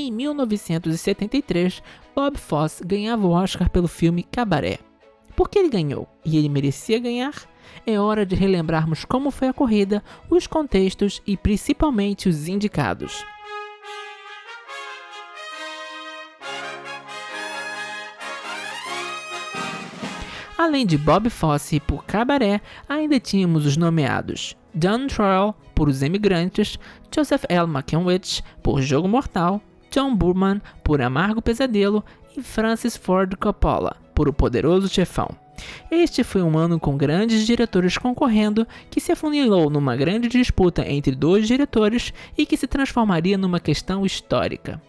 Em 1973, Bob Fosse ganhava o Oscar pelo filme Cabaré. Por que ele ganhou? E ele merecia ganhar? É hora de relembrarmos como foi a corrida, os contextos e principalmente os indicados. Além de Bob Fosse por Cabaré, ainda tínhamos os nomeados Dan Troell por Os Emigrantes, Joseph L. Mankiewicz por Jogo Mortal, John Boorman por Amargo Pesadelo e Francis Ford Coppola por O Poderoso Chefão. Este foi um ano com grandes diretores concorrendo, que se afunilou numa grande disputa entre dois diretores e que se transformaria numa questão histórica.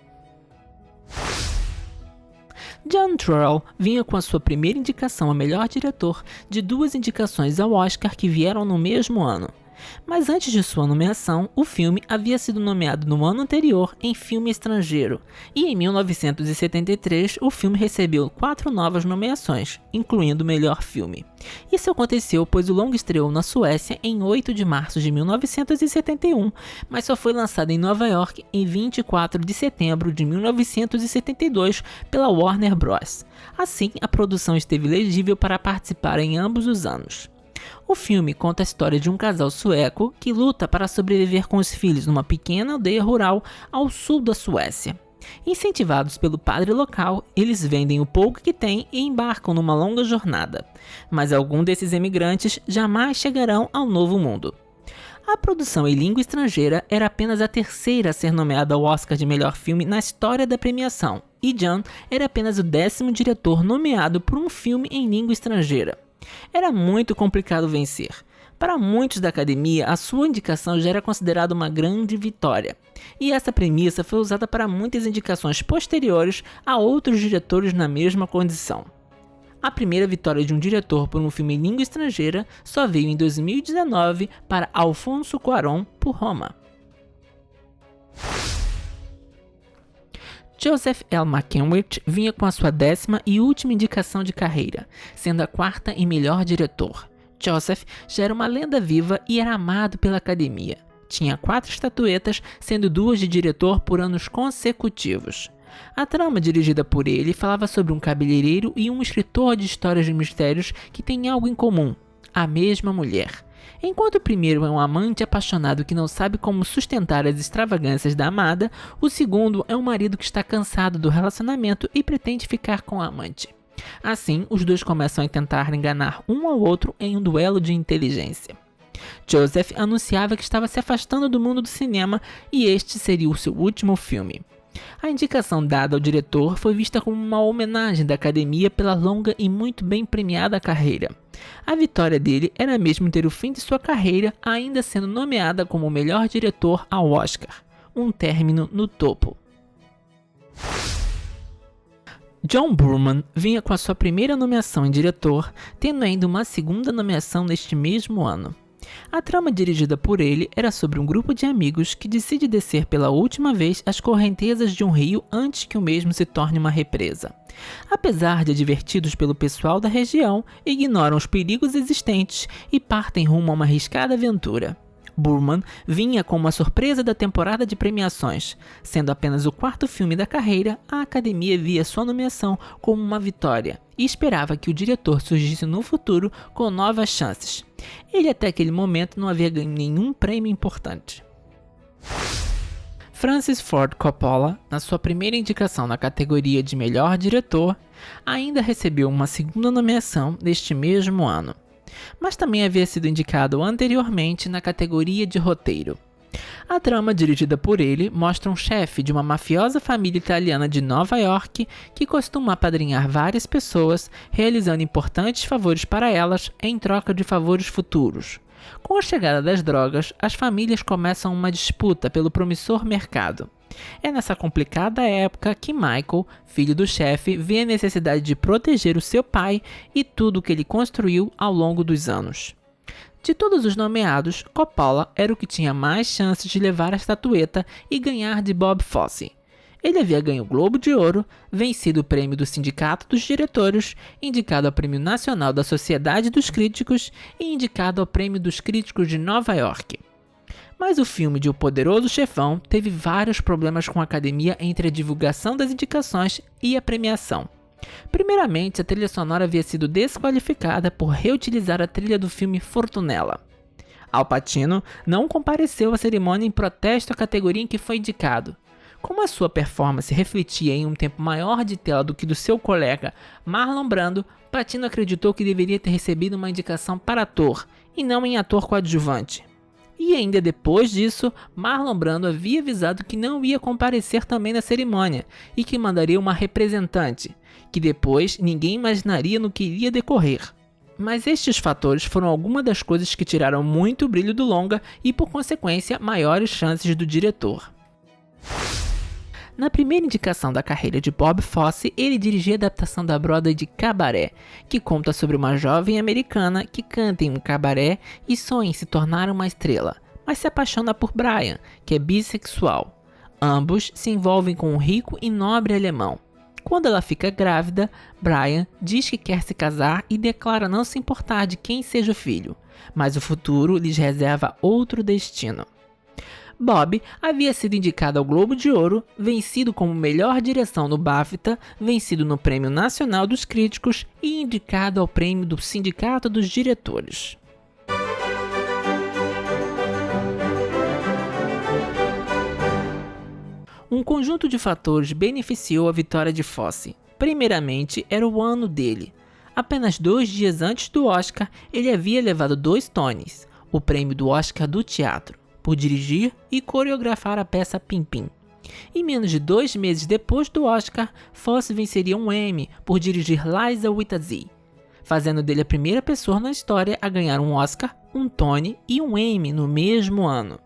Dan Troell vinha com a sua primeira indicação a melhor diretor de duas indicações ao Oscar que vieram no mesmo ano. Mas antes de sua nomeação, o filme havia sido nomeado no ano anterior em filme estrangeiro, e em 1973 o filme recebeu 4 novas nomeações, incluindo o melhor filme. Isso aconteceu pois o longa estreou na Suécia em 8 de março de 1971, mas só foi lançado em Nova York em 24 de setembro de 1972 pela Warner Bros. Assim, a produção esteve elegível para participar em ambos os anos. O filme conta a história de um casal sueco que luta para sobreviver com os filhos numa pequena aldeia rural ao sul da Suécia. Incentivados pelo padre local, eles vendem o pouco que têm e embarcam numa longa jornada. Mas alguns desses emigrantes jamais chegarão ao novo mundo. A produção em língua estrangeira era apenas a terceira a ser nomeada ao Oscar de melhor filme na história da premiação, e John era apenas o 10º diretor nomeado por um filme em língua estrangeira. Era muito complicado vencer. Para muitos da academia, a sua indicação já era considerada uma grande vitória. E essa premissa foi usada para muitas indicações posteriores a outros diretores na mesma condição. A primeira vitória de um diretor por um filme em língua estrangeira só veio em 2019 para Alfonso Cuarón por Roma. Joseph L. Mankiewicz vinha com a sua 10ª e última indicação de carreira, sendo a 4ª em melhor diretor. Joseph já era uma lenda viva e era amado pela academia. Tinha 4 estatuetas, sendo 2 de diretor por anos consecutivos. A trama dirigida por ele falava sobre um cabeleireiro e um escritor de histórias de mistérios que têm algo em comum: a mesma mulher. Enquanto o primeiro é um amante apaixonado que não sabe como sustentar as extravagâncias da amada, o segundo é um marido que está cansado do relacionamento e pretende ficar com a amante. Assim, os dois começam a tentar enganar um ao outro em um duelo de inteligência. Joseph anunciava que estava se afastando do mundo do cinema e este seria o seu último filme. A indicação dada ao diretor foi vista como uma homenagem da academia pela longa e muito bem premiada carreira. A vitória dele era mesmo ter o fim de sua carreira ainda sendo nomeada como o melhor diretor ao Oscar, um término no topo. John Boorman vinha com a sua primeira nomeação em diretor, tendo ainda uma segunda nomeação neste mesmo ano. A trama dirigida por ele era sobre um grupo de amigos que decide descer pela última vez as correntezas de um rio antes que o mesmo se torne uma represa. Apesar de advertidos pelo pessoal da região, ignoram os perigos existentes e partem rumo a uma arriscada aventura. Boorman vinha com uma surpresa da temporada de premiações. Sendo apenas o 4º filme da carreira, a academia via sua nomeação como uma vitória e esperava que o diretor surgisse no futuro com novas chances. Ele até aquele momento não havia ganho nenhum prêmio importante. Francis Ford Coppola, na sua primeira indicação na categoria de melhor diretor, ainda recebeu uma segunda nomeação neste mesmo ano, mas também havia sido indicado anteriormente na categoria de roteiro. A trama, dirigida por ele, mostra um chefe de uma mafiosa família italiana de Nova York que costuma apadrinhar várias pessoas, realizando importantes favores para elas em troca de favores futuros. Com a chegada das drogas, as famílias começam uma disputa pelo promissor mercado. É nessa complicada época que Michael, filho do chefe, vê a necessidade de proteger o seu pai e tudo o que ele construiu ao longo dos anos. De todos os nomeados, Coppola era o que tinha mais chances de levar a estatueta e ganhar de Bob Fosse. Ele havia ganho o Globo de Ouro, vencido o prêmio do Sindicato dos Diretores, indicado ao Prêmio Nacional da Sociedade dos Críticos e indicado ao Prêmio dos Críticos de Nova York. Mas o filme de O Poderoso Chefão teve vários problemas com a academia entre a divulgação das indicações e a premiação. Primeiramente, a trilha sonora havia sido desqualificada por reutilizar a trilha do filme Fortunella. Al Pacino não compareceu à cerimônia em protesto à categoria em que foi indicado. Como a sua performance refletia em um tempo maior de tela do que do seu colega Marlon Brando, Pacino acreditou que deveria ter recebido uma indicação para ator, e não em ator coadjuvante. E ainda depois disso, Marlon Brando havia avisado que não ia comparecer também na cerimônia, e que mandaria uma representante, que depois ninguém imaginaria no que iria decorrer. Mas estes fatores foram algumas das coisas que tiraram muito o brilho do longa e, por consequência, maiores chances do diretor. Na primeira indicação da carreira de Bob Fosse, ele dirigiu a adaptação da Broadway de Cabaré, que conta sobre uma jovem americana que canta em um cabaré e sonha em se tornar uma estrela, mas se apaixona por Brian, que é bissexual. Ambos se envolvem com um rico e nobre alemão. Quando ela fica grávida, Brian diz que quer se casar e declara não se importar de quem seja o filho, mas o futuro lhes reserva outro destino. Bob havia sido indicado ao Globo de Ouro, vencido como melhor direção no BAFTA, vencido no Prêmio Nacional dos Críticos e indicado ao Prêmio do Sindicato dos Diretores. Um conjunto de fatores beneficiou a vitória de Fosse. Primeiramente, era o ano dele. Apenas 2 dias antes do Oscar, ele havia levado 2 Tonys, o prêmio do Oscar do teatro, por dirigir e coreografar a peça Pim Pim. E menos de 2 meses depois do Oscar, Fosse venceria um Emmy por dirigir Liza with a Z, fazendo dele a primeira pessoa na história a ganhar um Oscar, um Tony e um Emmy no mesmo ano.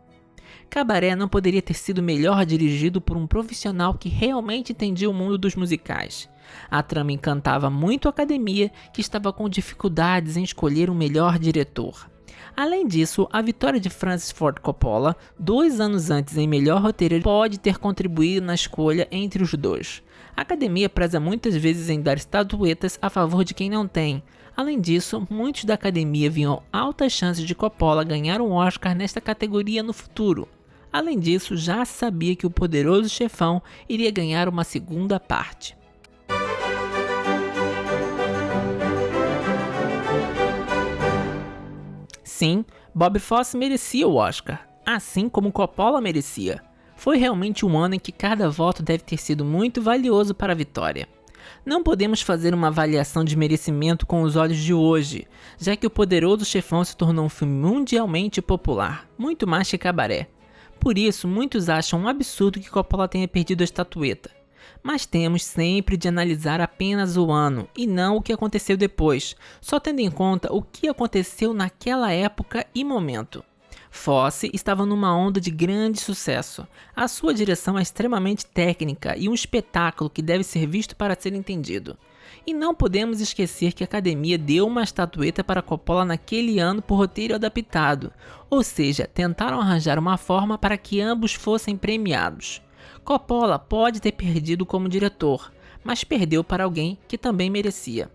Cabaré não poderia ter sido melhor dirigido por um profissional que realmente entendia o mundo dos musicais. A trama encantava muito a academia, que estava com dificuldades em escolher um melhor diretor. Além disso, a vitória de Francis Ford Coppola, 2 anos antes em melhor roteiro, pode ter contribuído na escolha entre os dois. A academia preza muitas vezes em dar estatuetas a favor de quem não tem. Além disso, muitos da academia viam altas chances de Coppola ganhar um Oscar nesta categoria no futuro. Além disso, já se sabia que O Poderoso Chefão iria ganhar uma segunda parte. Sim, Bob Fosse merecia o Oscar, assim como Coppola merecia. Foi realmente um ano em que cada voto deve ter sido muito valioso para a vitória. Não podemos fazer uma avaliação de merecimento com os olhos de hoje, já que O Poderoso Chefão se tornou um filme mundialmente popular, muito mais que Cabaré. Por isso, muitos acham um absurdo que Coppola tenha perdido a estatueta. Mas temos sempre de analisar apenas o ano e não o que aconteceu depois, só tendo em conta o que aconteceu naquela época e momento. Fosse estava numa onda de grande sucesso. A sua direção é extremamente técnica e um espetáculo que deve ser visto para ser entendido. E não podemos esquecer que a academia deu uma estatueta para Coppola naquele ano por roteiro adaptado, ou seja, tentaram arranjar uma forma para que ambos fossem premiados. Coppola pode ter perdido como diretor, mas perdeu para alguém que também merecia.